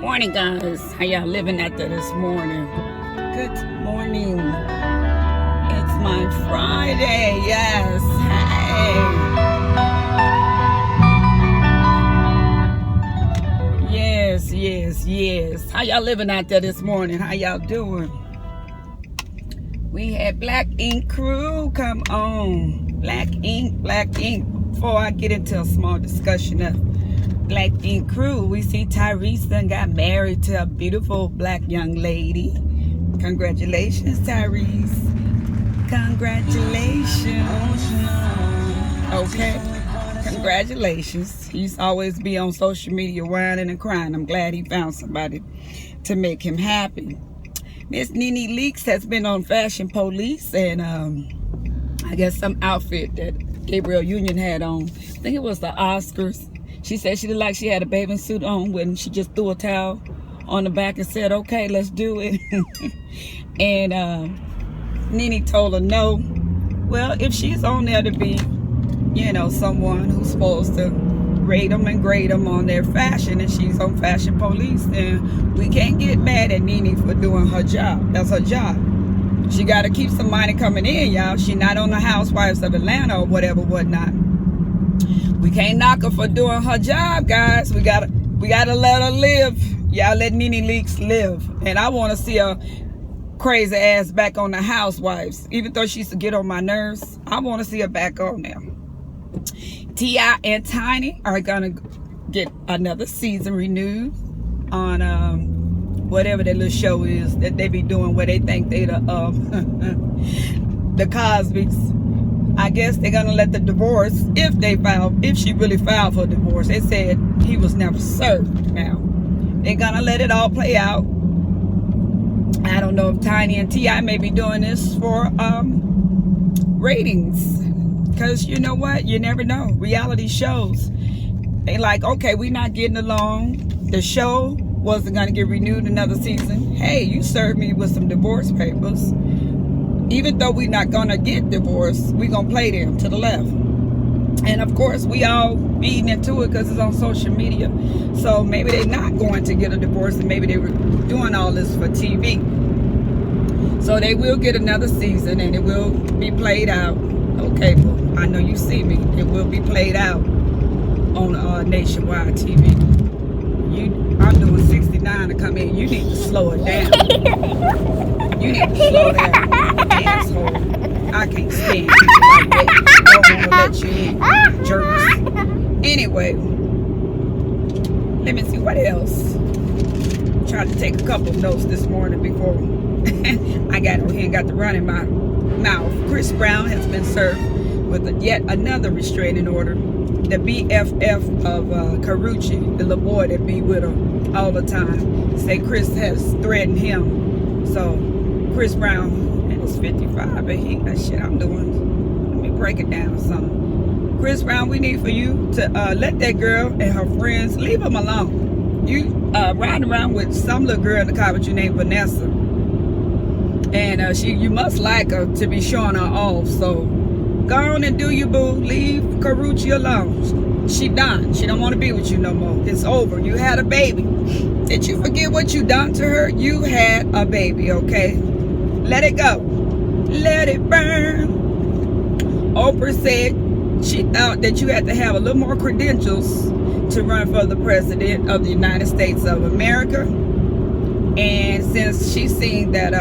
Morning, guys. How y'all living after this morning? Good morning. It's my Friday. Yes. Hey. Yes. How y'all living out there this morning? How y'all doing? We had Black Ink Crew come on. Black Ink. Before I get into a small discussion of Black Ink Crew, we see Tyrese done got married to a beautiful black young lady. Congratulations, Tyrese. Congratulations. Okay. Congratulations. He used to always be on social media whining and crying. I'm glad he found somebody to make him happy. Miss Nene Leaks has been on Fashion Police, and I guess some outfit that Gabrielle Union had on. I think it was the Oscars. She said she looked like she had a bathing suit on when she just threw a towel on the back and said, okay, let's do it. And Nene told her no. Well, if she's on there to be, someone who's supposed to rate them and grade them on their fashion, and she's on Fashion Police, then we can't get mad at Nene for doing her job. That's her job. She got to keep some money coming in, y'all. She's not on the Housewives of Atlanta or whatnot. We can't knock her for doing her job, guys. We gotta let her live. Y'all let Nene Leaks live. And I want to see her crazy ass back on the Housewives. Even though she used to get on my nerves, I want to see her back on there. T.I. and Tiny are gonna get another season renewed on whatever that little show is that they be doing, where they think they the Cosbys. I guess they're gonna let the divorce, if she really filed for divorce. They said he was never served. Now they're gonna let it all play out. I don't know if Tiny and T.I. may be doing this for ratings, because you know what, you never know. Reality shows, they like, okay, we're not getting along, the show wasn't gonna get renewed another season. Hey, you served me with some divorce papers. Even though we're not gonna get divorced, we're gonna play them to the left. And of course, we all feeding into it because it's on social media. So maybe they're not going to get a divorce, and maybe they were doing all this for TV. So they will get another season, and it will be played out. Okay, well, I know you see me. It will be played out on nationwide TV. I'm doing 69 to come in. You need to slow it down. You need to slow down, asshole. I can't stand you like that. Don't want to let you in, jerks. Anyway, let me see what else. Tried to take a couple of notes this morning before I got on here and got the run in my mouth. Chris Brown has been served with yet another restraining order. The BFF of Carucci, the little boy that be with her all the time, say Chris has threatened him. So Chris Brown, and it's 55, and shit I'm doing. Let me break it down or something. Chris Brown, we need for you to let that girl and her friends, leave them alone. You riding around with some little girl in the car with you named Vanessa, and you must like her to be showing her off. So go on and do your boo. Leave Carucci alone. She done. She don't want to be with you no more. It's over. You had a baby. Did you forget what you done to her? You had a baby, okay? Let it go. Let it burn. Oprah said she thought that you had to have a little more credentials to run for the president of the United States of America. And since she seen that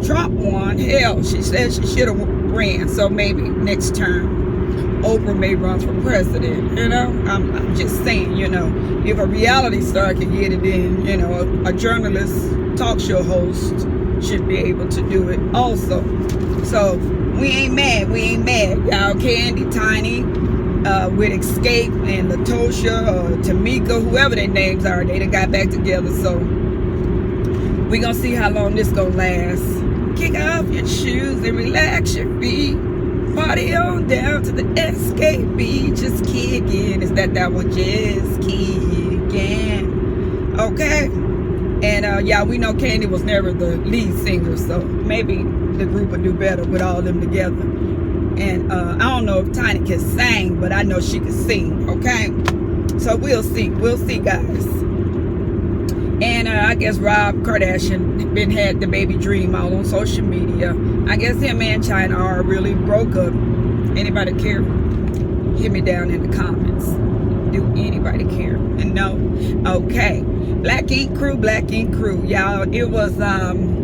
Trump won, hell, she said she should have ran. So maybe next term Oprah may run for president. I'm just saying, if a reality star can get it, then a journalist, talk show host should be able to do it also. So we ain't mad. Y'all, Candy, Tiny, with Escape, and Latosha or Tamika, whoever their names are, they done got back together. So we gonna see how long this gonna last. Kick off your shoes and relax your feet. Party on down to the SKB. Just kicking. Is that one? Just kicking. Okay. And yeah, we know Candy was never the lead singer, so maybe the group would do better with all of them together. And I don't know if Tiny can sing, but I know she can sing. Okay. So we'll see. We'll see, guys. And I guess Rob Kardashian been had the baby dream out on social media. I guess him and China are really broke up. Anybody care? Hit me down in the comments. Do anybody care? And no. Okay. Black Ink Crew, y'all. It was an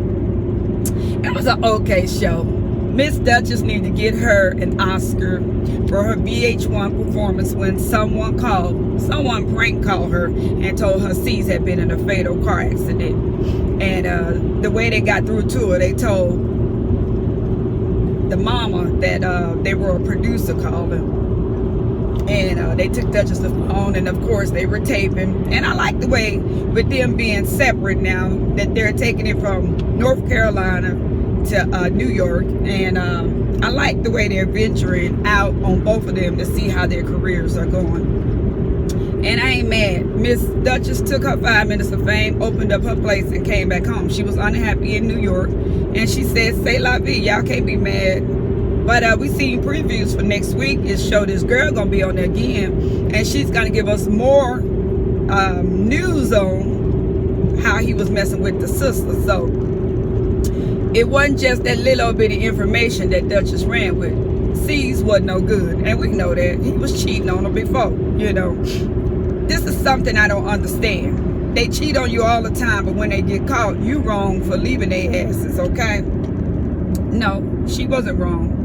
okay show. Miss Duchess need to get her an Oscar for her VH1 performance when someone prank called her and told her C's had been in a fatal car accident. And the way they got through to her, they told the mama that they were a producer calling. And they took Duchess the phone, and of course they were taping. And I like the way, with them being separate now, that they're taking it from North Carolina to New York. And I like the way they're venturing out on both of them to see how their careers are going. And I ain't mad. Miss Duchess took her 5 minutes of fame, opened up her place, and came back home. She was unhappy in New York, and she said, "C'est la vie." Y'all can't be mad. But we seen previews for next week. It showed this girl gonna be on there again, and she's gonna give us more news on how he was messing with the sister. So it wasn't just that little bit of information that Duchess ran with. C's wasn't no good, and we know that. He was cheating on her before, you know. This is something I don't understand. They cheat on you all the time, but when they get caught, you wrong for leaving their asses, okay? No, she wasn't wrong.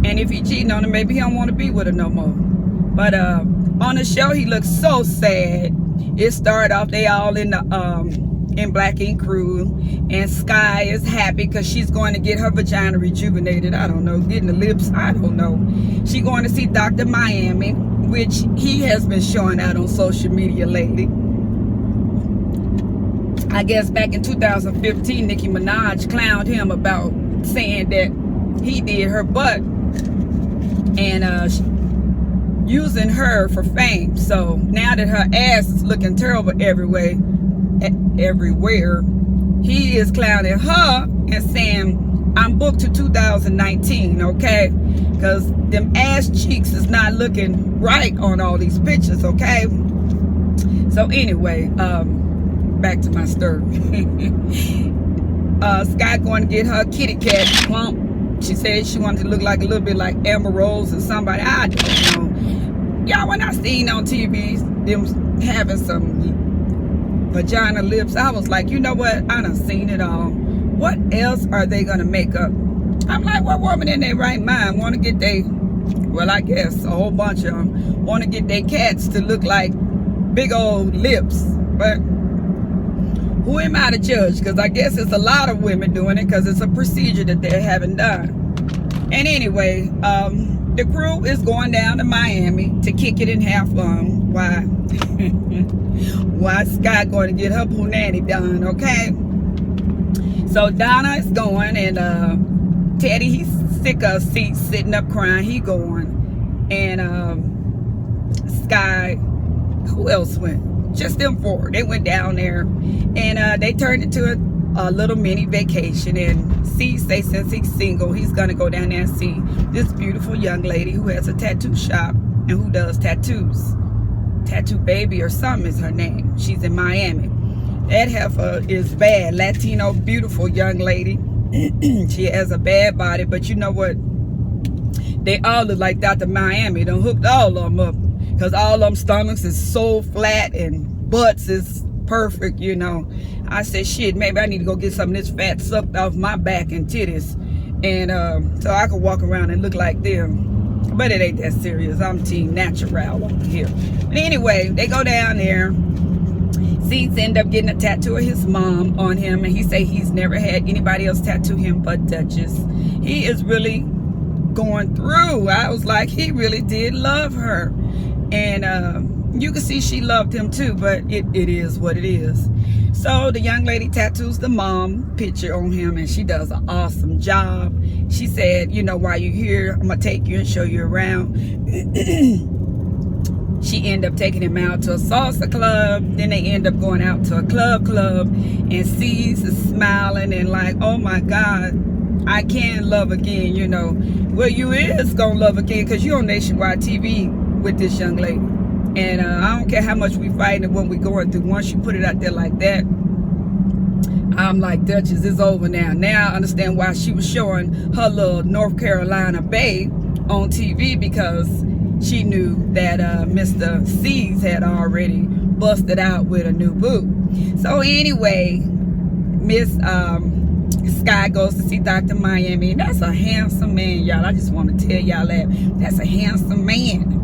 And if he cheating on her, maybe he don't want to be with her no more. But on the show, he looks so sad. It started off, they all in the Black Ink Crew, and Sky is happy because she's going to get her vagina rejuvenated. I don't know, getting the lips, I don't know. She's going to see Dr. Miami, which he has been showing out on social media lately. I guess back in 2015, Nicki Minaj clowned him about saying that he did her butt and using her for fame. So now that her ass is looking terrible everywhere, he is clowning her and saying, "I'm booked to 2019, okay? Because them ass cheeks is not looking right on all these pictures, okay?" So anyway, back to my story. Sky going to get her kitty cat plump. She said she wanted to look like a little bit like Amber Rose or somebody. I don't know. Y'all, when I seen on TV them having some vagina lips, I was like, you know what? I done seen it all. What else are they going to make up? I'm like, what woman in their right mind want to get well, I guess a whole bunch of them want to get their cats to look like big old lips. But who am I to judge? Because I guess it's a lot of women doing it because it's a procedure that they haven't done. And anyway, the crew is going down to Miami to kick it and have fun. Why? Why Sky going to get her punani done, okay? So Donna is going, and Teddy, he's sick of seats sitting up crying. He going. And Sky, who else went? Just them four. They went down there, and they turned it to a little mini vacation. And C say since he's single, he's gonna go down there and see this beautiful young lady who has a tattoo shop and who does tattoos. Tattoo Baby or something is her name. She's in Miami. That heifer is bad. Latino, beautiful young lady. She has a bad body, but you know what? They all look like Dr. Miami. Done hooked all of them up. Because all of them stomachs is so flat and butts is perfect, you know. I said, shit, maybe I need to go get some of this fat sucked off my back and titties. And so I could walk around and look like them. But it ain't that serious. I'm team natural over here. But anyway, they go down there. Seeds end up getting a tattoo of his mom on him. And he say he's never had anybody else tattoo him but Duchess. He is really going through. I was like, he really did love her. And you can see she loved him too, but it is what it is. So the young lady tattoos the mom picture on him, and she does an awesome job. She said, you know, while you're here, I'm gonna take you and show you around. She ended up taking him out to a salsa club. Then they end up going out to a club, and C's is smiling and like, oh my God, I can love again, you know. Well, you is gonna love again because you're on nationwide TV with this young lady. And I don't care how much we fighting and what we going through. Once you put it out there like that, I'm like, Duchess, it's over now. Now I understand why she was showing her little North Carolina babe on TV, because she knew that Mr. C's had already busted out with a new boo. So anyway, Miss Sky goes to see Dr. Miami. That's a handsome man, y'all. I just want to tell y'all that's a handsome man.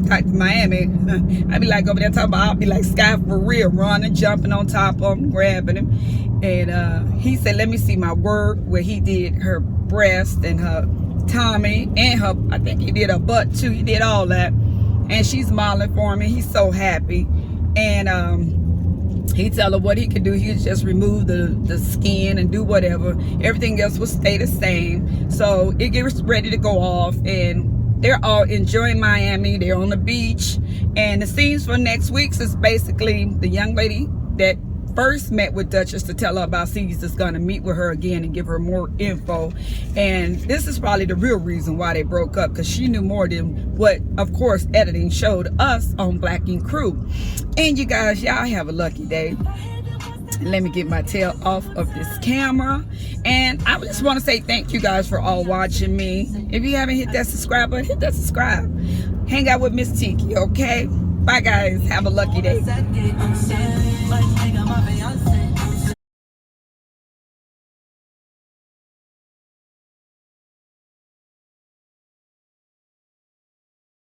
Dr. Miami. I be like over there talking about, I'll be like Sky for real, running, jumping on top of him, grabbing him. And he said, let me see my work, where he did her breast and her tummy and her, I think he did her butt too. He did all that. And she's smiling for him, and he's so happy. And he tell her what he could do. He could just remove the skin and do whatever. Everything else will stay the same. So it gets ready to go off, and they're all enjoying Miami. They're on the beach. And the scenes for next week's is basically the young lady that first met with Duchess to tell her about C's is going to meet with her again and give her more info. And this is probably the real reason why they broke up, because she knew more than what, of course, editing showed us on Black Ink Crew. And you guys, y'all have a lucky day. Let me get my tail off of this camera. And I just want to say thank you guys for all watching me. If you haven't hit that subscribe button, hit that subscribe. Hang out with Miss Tiki, okay? Bye guys, have a lucky day.